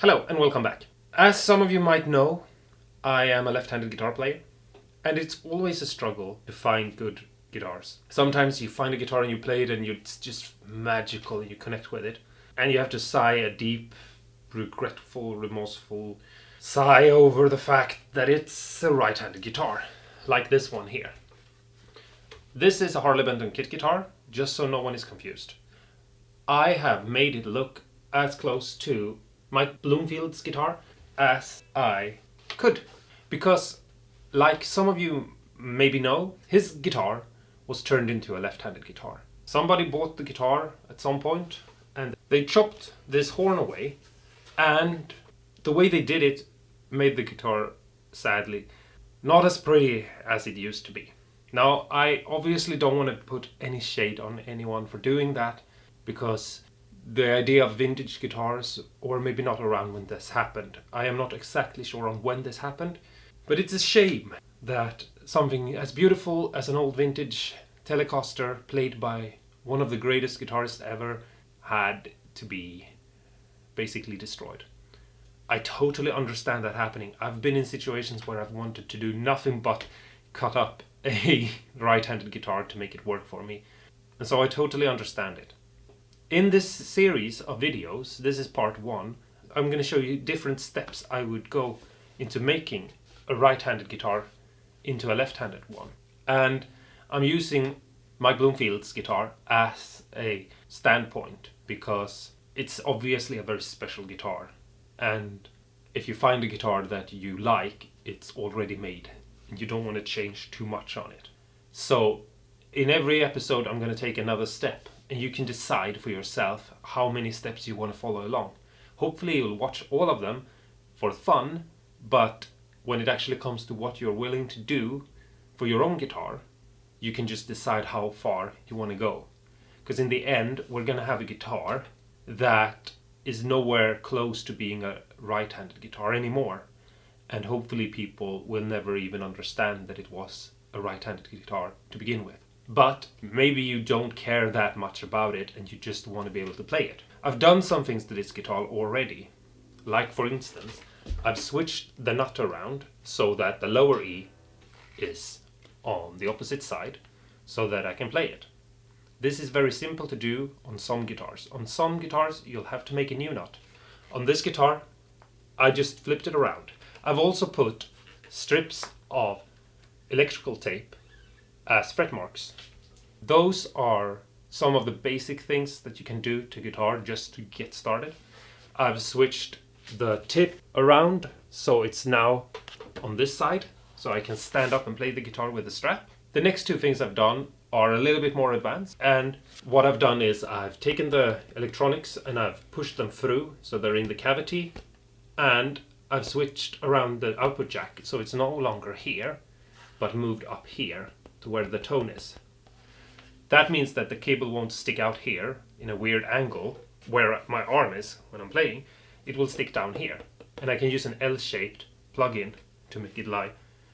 Hello and welcome back. As some of you might know, I am a left-handed guitar player, and it's always a struggle to find good guitars. Sometimes you find a guitar and you play it and it's just magical and you connect with it, and you have to sigh a deep, regretful, remorseful sigh over the fact that it's a right-handed guitar, like this one here. This is a Harley Benton kit guitar, just so no one is confused. I have made it look as close to Mike Bloomfield's guitar as I could, because like some of you maybe know, his guitar was turned into a left-handed guitar. Somebody bought the guitar at some point and they chopped this horn away, and the way they did it made the guitar, sadly, not as pretty as it used to be. Now, I obviously don't want to put any shade on anyone for doing that, because the idea of vintage guitars, or maybe not around when this happened, I am not exactly sure on when this happened, but it's a shame that something as beautiful as an old vintage telecaster played by one of the greatest guitarists ever had to be basically destroyed. I totally understand that happening. I've been in situations where I've wanted to do nothing but cut up a right-handed guitar to make it work for me, and so I totally understand it. In this series of videos, this is part 1, I'm going to show you different steps I would go into making a right-handed guitar into a left-handed one. And I'm using Mike Bloomfield's guitar as a standpoint because it's obviously a very special guitar. And if you find a guitar that you like, it's already made and you don't want to change too much on it. So in every episode I'm going to take another step, and you can decide for yourself how many steps you want to follow along. Hopefully you'll watch all of them for fun, but when it actually comes to what you're willing to do for your own guitar, you can just decide how far you want to go. Because in the end, we're going to have a guitar that is nowhere close to being a right-handed guitar anymore. And hopefully people will never even understand that it was a right-handed guitar to begin with. But maybe you don't care that much about it and you just want to be able to play it. I've done some things to this guitar already. Like, for instance, I've switched the nut around so that the lower E is on the opposite side so that I can play it. This is very simple to do on some guitars. On some guitars you'll have to make a new nut. On this guitar I just flipped it around. I've also put strips of electrical tape as fret marks. Those are some of the basic things that you can do to guitar just to get started. I've switched the tip around so it's now on this side, so I can stand up and play the guitar with the strap. The next two things I've done are a little bit more advanced, and what I've done is I've taken the electronics and I've pushed them through so they're in the cavity, and I've switched around the output jack so it's no longer here but moved up here to where the tone is. That means that the cable won't stick out here in a weird angle where my arm is when I'm playing. It will stick down here, and I can use an L-shaped plug-in to make it lie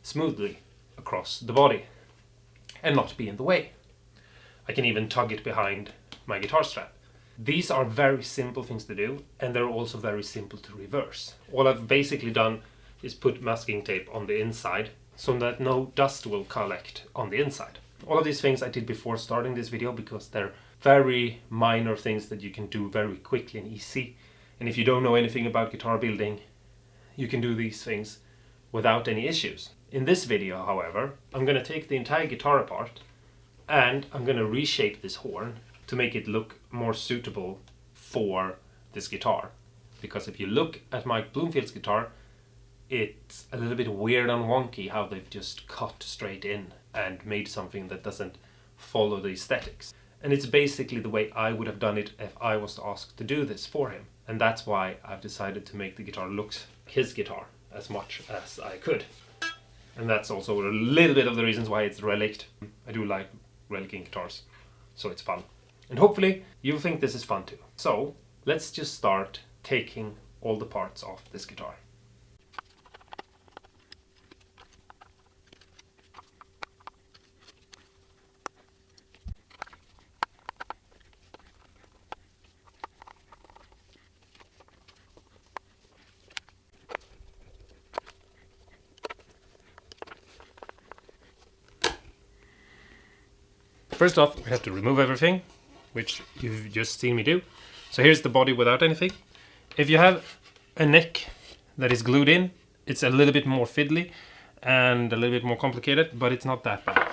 smoothly across the body and not be in the way. I can even tug it behind my guitar strap. These are very simple things to do, and they're also very simple to reverse. All I've basically done is put masking tape on the inside so that no dust will collect on the inside. All of these things I did before starting this video because they're very minor things that you can do very quickly and easy. And if you don't know anything about guitar building, you can do these things without any issues. In this video, however, I'm going to take the entire guitar apart and I'm going to reshape this horn to make it look more suitable for this guitar. Because if you look at Mike Bloomfield's guitar, it's a little bit weird and wonky how they've just cut straight in and made something that doesn't follow the aesthetics. And it's basically the way I would have done it if I was asked to do this for him. And that's why I've decided to make the guitar look his guitar as much as I could. And that's also a little bit of the reasons why it's relicked. I do like relicking guitars, so it's fun. And hopefully you think this is fun too. So let's just start taking all the parts off this guitar. First off, we have to remove everything, which you've just seen me do. So here's the body without anything. If you have a neck that is glued in, it's a little bit more fiddly and a little bit more complicated, but it's not that bad.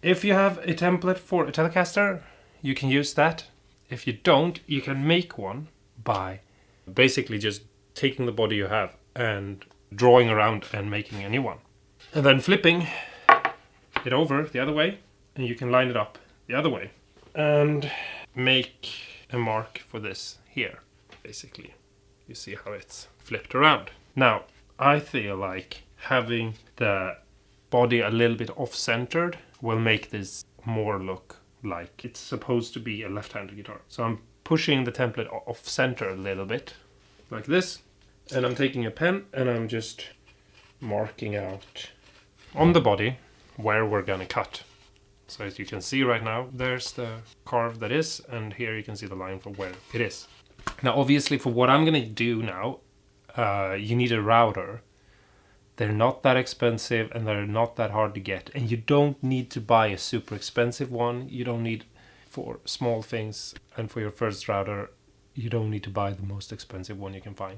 If you have a template for a telecaster, you can use that. If you don't, you can make one by basically just taking the body you have and drawing around and making a new one. And then flipping it over the other way, and you can line it up the other way and make a mark for this here. Basically, you see how it's flipped around. Now, I feel like having the body a little bit off-centered will make this more look like it's supposed to be a left-handed guitar. So I'm pushing the template off-center a little bit, like this, and I'm taking a pen and I'm just marking out on the body where we're gonna cut. So as you can see right now, there's the carve that is, and here you can see the line for where it is. Now obviously for what I'm gonna do now, you need a router. They're not that expensive and they're not that hard to get, and you don't need to buy a super expensive one. You don't need, for small things and for your first router, you don't need to buy the most expensive one you can find.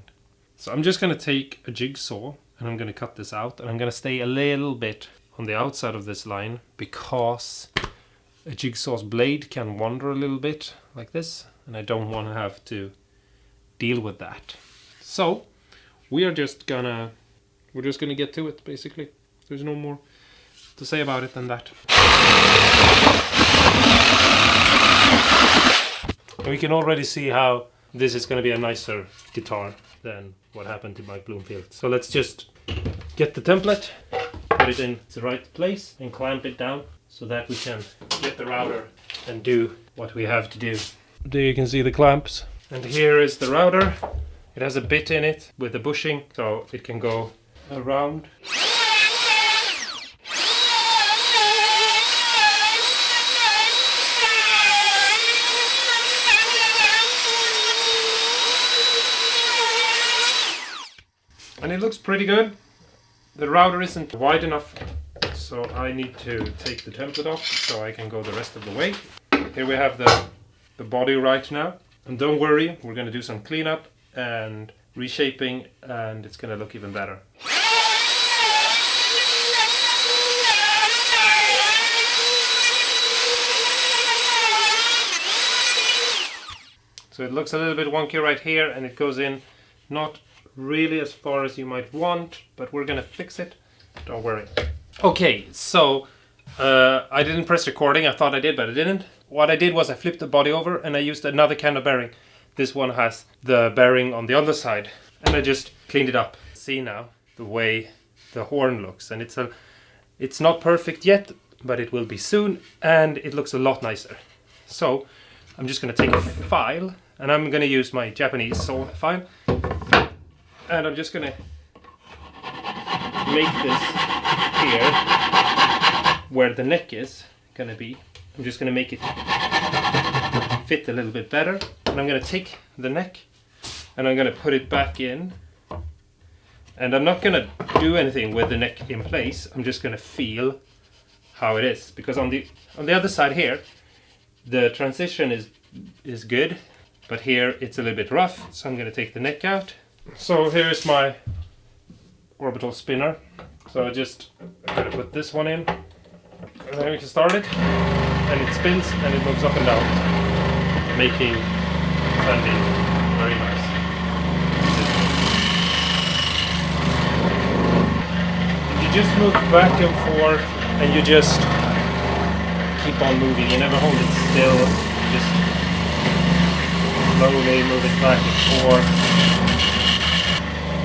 So I'm just gonna take a jigsaw and I'm gonna cut this out, and I'm gonna stay a little bit on the outside of this line because a jigsaw's blade can wander a little bit like this, and I don't want to have to deal with that. So we're just gonna get to it, basically. There's no more to say about it than that. And we can already see how this is going to be a nicer guitar than what happened to Mike Bloomfield. So let's just get the template, put it in its right place and clamp it down so that we can get the router and do what we have to do. There you can see the clamps. And here is the router. It has a bit in it with the bushing, so it can go around. And it looks pretty good. The router isn't wide enough, so I need to take the template off so I can go the rest of the way. Here we have the body right now. And don't worry, we're going to do some cleanup and reshaping, and it's going to look even better. So it looks a little bit wonky right here, and it goes in not really as far as you might want, but we're gonna fix it, don't worry. Okay, so I didn't press recording. I thought I did, but I didn't. What I did was I flipped the body over and I used another kind of bearing. This one has the bearing on the other side, and I just cleaned it up. See now the way the horn looks, and it's not perfect yet, but it will be soon, and it looks a lot nicer. So I'm just gonna take a file, and I'm gonna use my Japanese saw file, and I'm just gonna make this here where the neck is gonna be. I'm just gonna make it fit a little bit better, and I'm gonna take the neck and I'm gonna put it back in, and I'm not gonna do anything with the neck in place. I'm just gonna feel how it is, because on the other side here the transition is good, but here it's a little bit rough, so I'm gonna take the neck out. So here's my orbital spinner. So I'm gonna put this one in, and then we can start it, and it spins and it moves up and down, making sounding very nice. You just move back and forth, and you just keep on moving. You never hold it still. You just slowly move it back and forth.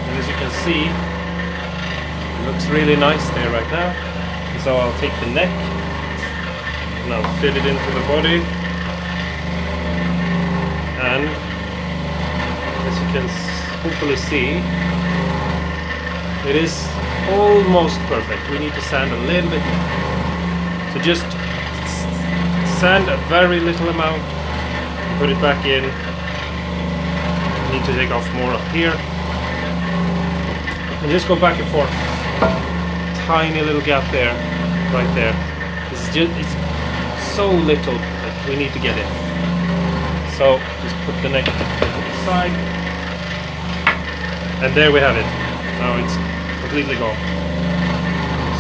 And as you can see, it looks really nice there right now. So I'll take the neck and I'll fit it into the body, and as you can hopefully see, it is almost perfect. We need to sand a little bit more. So just sand a very little amount and put it back in. Need to take off more up here and just go back and forth. Tiny little gap there, right there. It's so little that we need to get in. So just put the neck to the side, and there we have it. Now it's completely gone.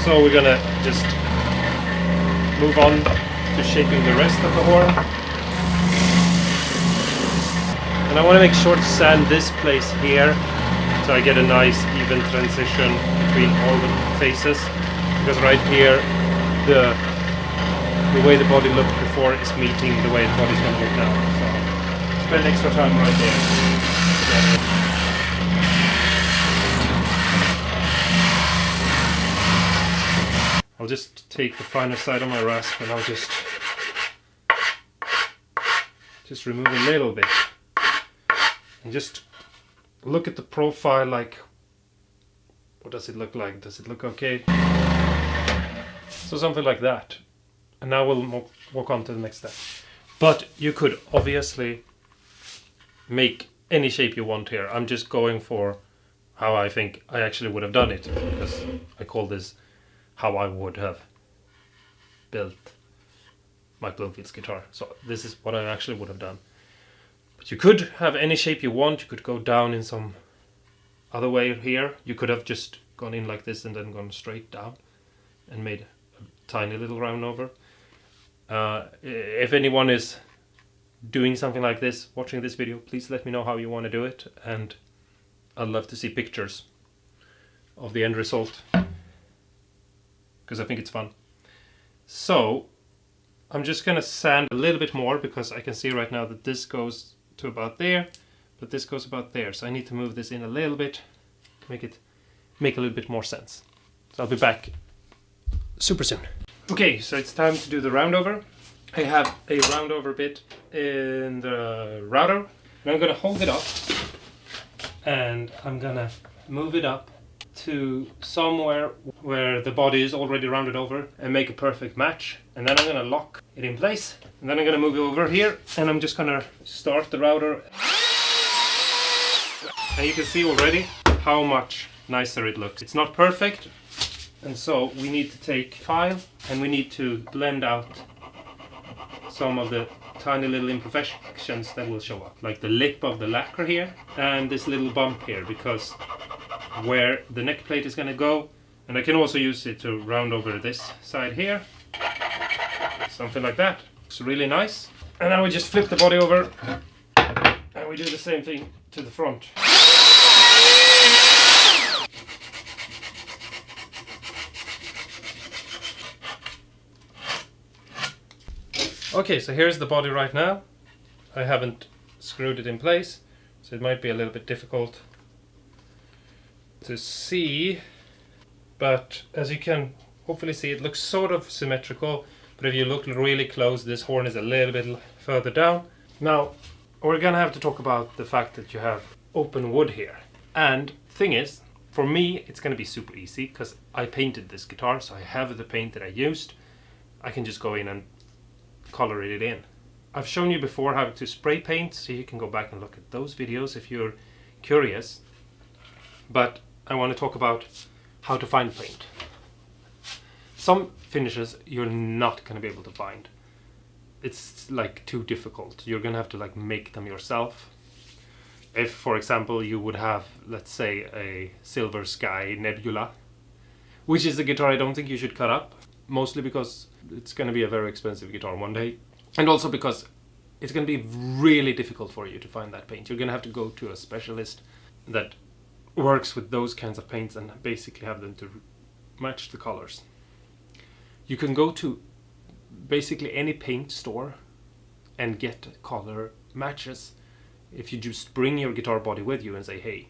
So we're gonna just move on to shaping the rest of the horn. And I want to make sure to sand this place here so I get a nice even transition between all the faces, because right here the way the body looked before is meeting the way the body's going to look now. So spend extra time right there. I'll just take the finer side of my rasp and I'll just remove a little bit and just look at the profile, like what does it look like? Does it look okay? So something like that. And now we'll walk on to the next step. But you could obviously make any shape you want here. I'm just going for how I think I actually would have done it, because I call this how I would have built Mike Bloomfield's guitar. So this is what I actually would have done. But you could have any shape you want. You could go down in some other way here. You could have just gone in like this and then gone straight down and made a tiny little round over. If anyone is doing something like this, watching this video, please let me know how you want to do it, and I'd love to see pictures of the end result, because I think it's fun. So I'm just gonna sand a little bit more, because I can see right now that this goes to about there, but this goes about there, so I need to move this in a little bit to make a little bit more sense. So I'll be back super soon. Okay, so it's time to do the round over. I have a round over bit in the router, and I'm gonna hold it up and I'm gonna move it up to somewhere where the body is already rounded over and make a perfect match. And then I'm gonna lock it in place, and then I'm gonna move it over here, and I'm just gonna start the router. And you can see already how much nicer it looks. It's not perfect, and so we need to take file and we need to blend out some of the tiny little imperfections that will show up, like the lip of the lacquer here and this little bump here, because where the neck plate is going to go, and I can also use it to round over this side here, something like that. Looks really nice. And now we just flip the body over and we do the same thing to the front. Okay, so here's the body right now. I haven't screwed it in place, so it might be a little bit difficult to see, but as you can hopefully see, it looks sort of symmetrical, but if you look really close, this horn is a little bit further down. Now, we're gonna have to talk about the fact that you have open wood here. And thing is, for me, it's gonna be super easy, because I painted this guitar, so I have the paint that I used. I can just go in and color it in. I've shown you before how to spray paint, so you can go back and look at those videos if you're curious. But I want to talk about how to find paint. Some finishes you're not going to be able to find. It's like too difficult. You're going to have to like make them yourself. If, for example, you would have, let's say, a Silver Sky Nebula, which is a guitar I don't think you should cut up, mostly because it's going to be a very expensive guitar one day, and also because it's going to be really difficult for you to find that paint. You're going to have to go to a specialist that works with those kinds of paints and basically have them to match the colors. You can go to basically any paint store and get color matches if you just bring your guitar body with you and say, hey,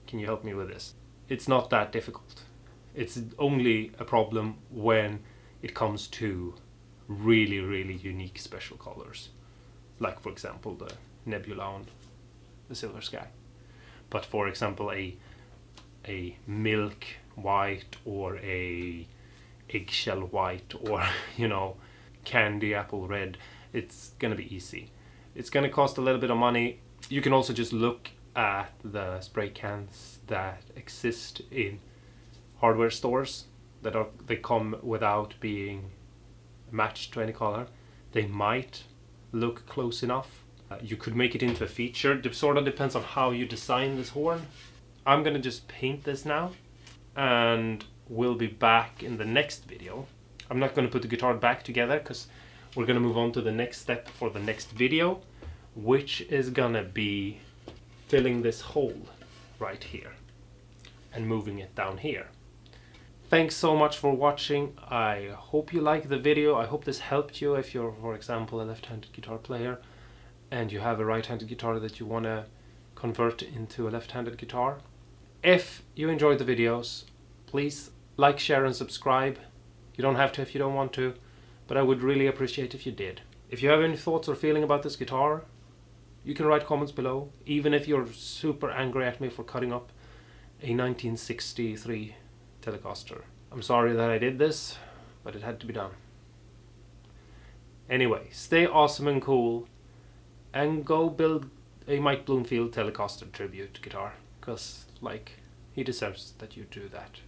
can you help me with this? It's not that difficult. It's only a problem when it comes to really, really unique special colors, like for example the Nebula on the Silver Sky. But for example a milk white or a eggshell white or candy apple red, it's gonna be easy. It's gonna cost a little bit of money. You can also just look at the spray cans that exist in hardware stores that they come without being matched to any color. They might look close enough. You could make it into a feature. It sort of depends on how you design this horn. I'm gonna just paint this now, and we'll be back in the next video. I'm not gonna put the guitar back together because we're gonna move on to the next step for the next video, which is gonna be filling this hole right here and moving it down here. Thanks so much for watching. I hope you liked the video. I hope this helped you if you're, for example, a left-handed guitar player and you have a right-handed guitar that you want to convert into a left-handed guitar. If you enjoyed the videos, please like, share and subscribe. You don't have to if you don't want to, but I would really appreciate if you did. If you have any thoughts or feeling about this guitar, you can write comments below, even if you're super angry at me for cutting up a 1963 telecaster. I'm sorry that I did this, but it had to be done. Anyway, stay awesome and cool, and go build a Mike Bloomfield telecaster tribute guitar, because, like, he deserves that you do that.